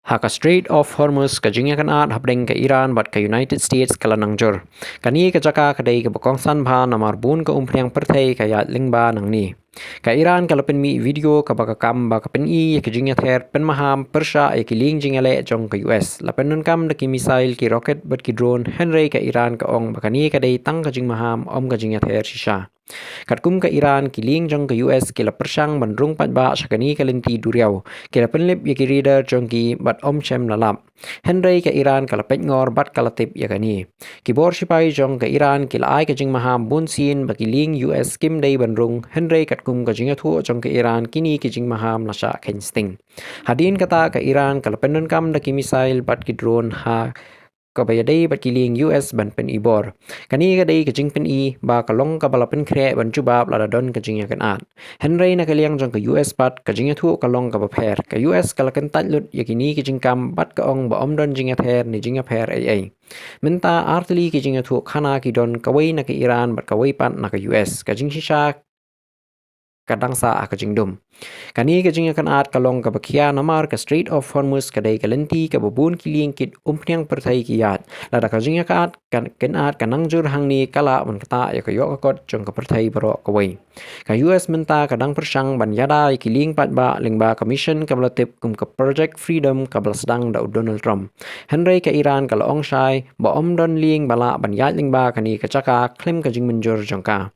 Haka Strait of Hormuz ka jingya kan at habdeng ka Iran bat ka United States kala nangjor. Kani ka jaka kadai ka bakong san ba namar bun ka umpriang perthai ka yat lingba nang ni. Ka Iran kala pen mi video ka baka kam ba ka pen I ka jingya ther pen maham persha ya ki ling jingya le jong ka US. La pen nun kam da ki missile ki rocket bat ki drone Henry ka Iran ka ong baka ni ka dai tang ka jing maham om ka jingya ther shisha. Katkum ka Iran kiling jong ka US kila persang bandrung pat ba sakani kalenti duriau kila penlip ya ki reader jong ki bat om chem lalap Henry ka Iran kala pet ngor bat kala tip ya kani kibor sipai jong ka Iran kila ai ka jing maham bunsin bakiling US kim day bandrung Henry katkum ka jinga thu jong ka Iran kini ki jing maham lasha kensting hadin kata ka Iran kala penun kam da ki missile bat ki drone ha kabayadai bat kiling US ban Pynibor. Kani kadai kajing pen I ba kalong kabala pen kre ban jubab lada don kajing yakan at. Henry na kaliang jong ka US bat kajing thu kalong ka bapher. Ka US kalakan tatlut yakini kajing kam bat ka ong ba om don jing ather ni jing apher ay. Menta artli kajing thu khana ki don kawai na ka Iran bat kawai pat na ka US. Kajing shisha kadang sa kajing dum. Kani kajing akan at kalong ka bakia namar ka Strait of Hormuz kadai kalenti ka babun kiling kit umpiang pertai kiat. Lada kajing akan at kan at kanang jur hang ni kala man kata ya ka yok akot jong ka pertai baro kawai. Ka US menta kadang persang ban yada kiling pat ba lingba commission ka balatip kum ka Project Freedom ka balasdang da Donald Trump. Henry ka Iran kala ong shai ba om don ling bala ban yat lingba kani ka chaka klim kajing menjur jong ka.